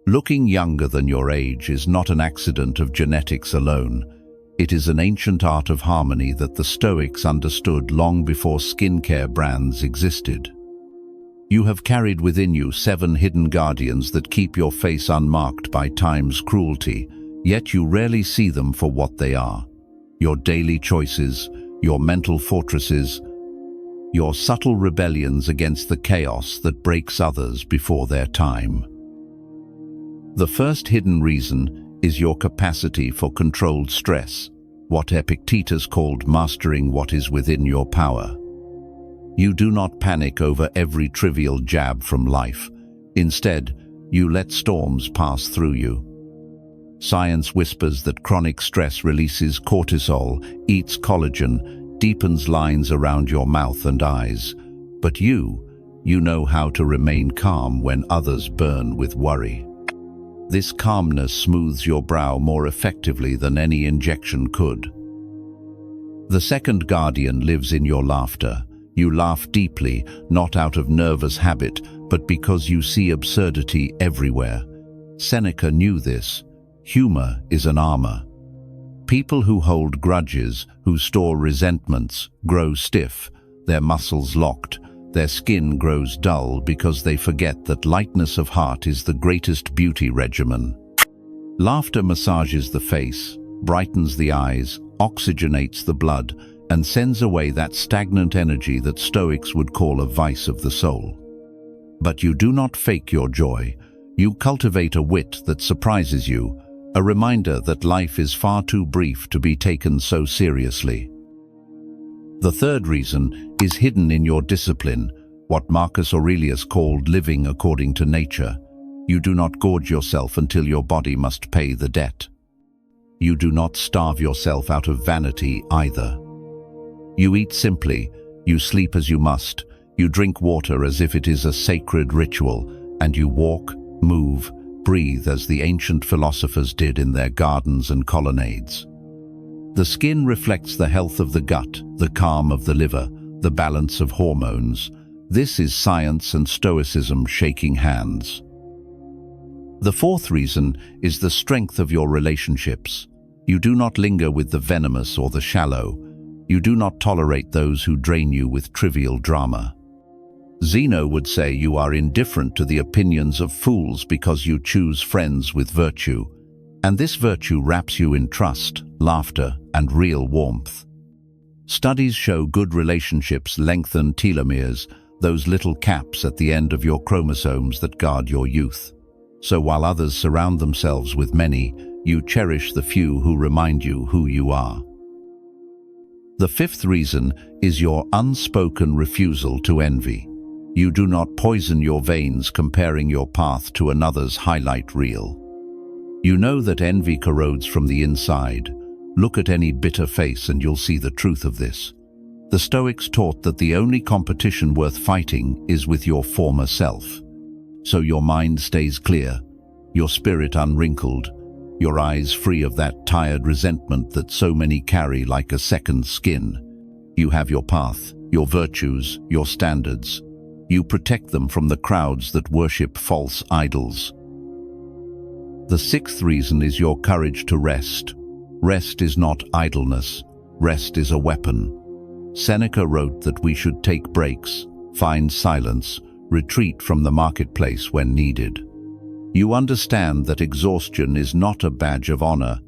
Looking younger than your age is not an accident of genetics alone. It is an ancient art of harmony that the Stoics understood long before skincare brands existed. You have carried within you 7 hidden guardians that keep your face unmarked by time's cruelty, yet you rarely see them for what they are. Your daily choices, your mental fortresses, your subtle rebellions against the chaos that breaks others before their time. The first hidden reason is your capacity for controlled stress, what Epictetus called mastering what is within your power. You do not panic over every trivial jab from life. Instead, you let storms pass through you. Science whispers that chronic stress releases cortisol, eats collagen, deepens lines around your mouth and eyes. But you know how to remain calm when others burn with worry. This calmness smooths your brow more effectively than any injection could. The second guardian lives in your laughter. You laugh deeply, not out of nervous habit, but because you see absurdity everywhere. Seneca knew this. Humor is an armor. People who hold grudges, who store resentments, grow stiff, their muscles locked, their skin grows dull because they forget that lightness of heart is the greatest beauty regimen. Laughter massages the face, brightens the eyes, oxygenates the blood, and sends away that stagnant energy that Stoics would call a vice of the soul. But you do not fake your joy. You cultivate a wit that surprises you, a reminder that life is far too brief to be taken so seriously. The third reason is hidden in your discipline, what Marcus Aurelius called living according to nature. You do not gorge yourself until your body must pay the debt. You do not starve yourself out of vanity either. You eat simply, you sleep as you must, you drink water as if it is a sacred ritual, and you walk, move, breathe as the ancient philosophers did in their gardens and colonnades. The skin reflects the health of the gut, the calm of the liver, the balance of hormones. This is science and Stoicism shaking hands. The fourth reason is the strength of your relationships. You do not linger with the venomous or the shallow. You do not tolerate those who drain you with trivial drama. Zeno would say you are indifferent to the opinions of fools because you choose friends with virtue, and this virtue wraps you in trust, laughter, and real warmth. Studies show good relationships lengthen telomeres, those little caps at the end of your chromosomes that guard your youth. So while others surround themselves with many, you cherish the few who remind you who you are. The fifth reason is your unspoken refusal to envy. You do not poison your veins comparing your path to another's highlight reel. You know that envy corrodes from the inside. Look at any bitter face and you'll see the truth of this. The Stoics taught that the only competition worth fighting is with your former self. So your mind stays clear, your spirit unwrinkled, your eyes free of that tired resentment that so many carry like a second skin. You have your path, your virtues, your standards. You protect them from the crowds that worship false idols. The sixth reason is your courage to rest. Rest is not idleness. Rest is a weapon. Seneca wrote that we should take breaks, find silence, retreat from the marketplace when needed. You understand that exhaustion is not a badge of honor.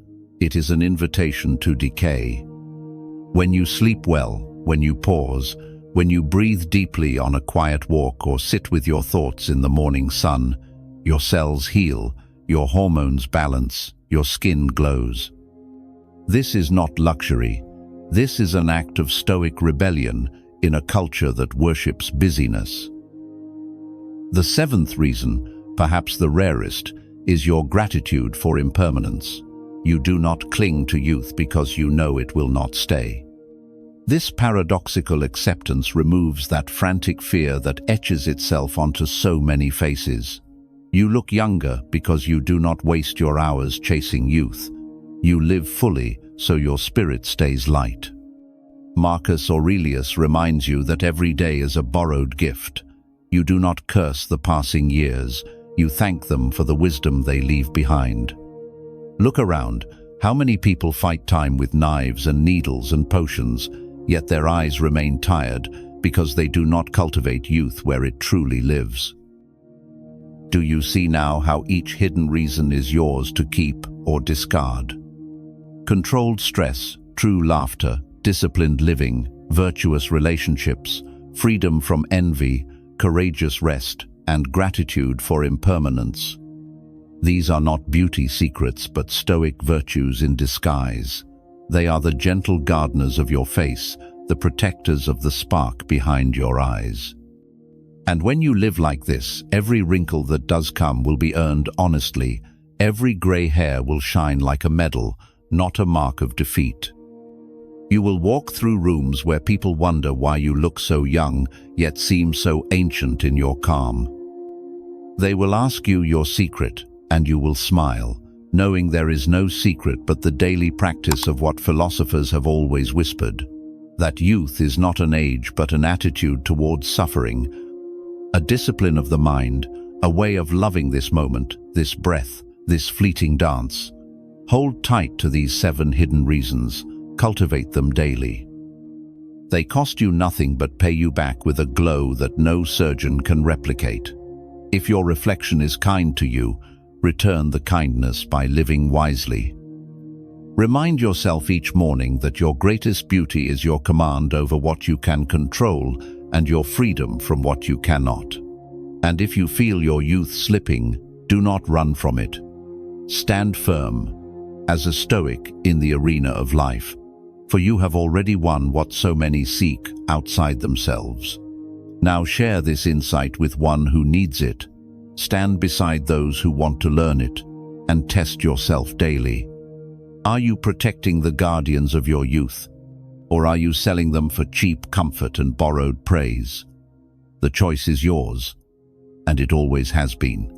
It is an invitation to decay. When you sleep well, when you pause, when you breathe deeply on a quiet walk or sit with your thoughts in the morning sun, your cells heal, your hormones balance, your skin glows. This is not luxury. This is an act of Stoic rebellion in a culture that worships busyness. The seventh reason, perhaps the rarest, is your gratitude for impermanence. You do not cling to youth because you know it will not stay. This paradoxical acceptance removes that frantic fear that etches itself onto so many faces. You look younger because you do not waste your hours chasing youth. You live fully so your spirit stays light. Marcus Aurelius reminds you that every day is a borrowed gift. You do not curse the passing years. You thank them for the wisdom they leave behind. Look around. How many people fight time with knives and needles and potions, yet their eyes remain tired because they do not cultivate youth where it truly lives? Do you see now how each hidden reason is yours to keep or discard? Controlled stress, true laughter, disciplined living, virtuous relationships, freedom from envy, courageous rest, and gratitude for impermanence. These are not beauty secrets but Stoic virtues in disguise. They are the gentle gardeners of your face, the protectors of the spark behind your eyes. And when you live like this, every wrinkle that does come will be earned honestly. Every grey hair will shine like a medal, not a mark of defeat. You will walk through rooms where people wonder why you look so young, yet seem so ancient in your calm. They will ask you your secret, and you will smile, knowing there is no secret but the daily practice of what philosophers have always whispered, that youth is not an age but an attitude towards suffering, a discipline of the mind, a way of loving this moment, this breath, this fleeting dance. Hold tight to these 7 hidden reasons, cultivate them daily. They cost you nothing but pay you back with a glow that no surgeon can replicate. If your reflection is kind to you, return the kindness by living wisely. Remind yourself each morning that your greatest beauty is your command over what you can control and your freedom from what you cannot. And if you feel your youth slipping, do not run from it. Stand firm, as a Stoic in the arena of life, for you have already won what so many seek outside themselves. Now share this insight with one who needs it. Stand beside those who want to learn it, and test yourself daily. Are you protecting the guardians of your youth, or are you selling them for cheap comfort and borrowed praise? The choice is yours, and it always has been.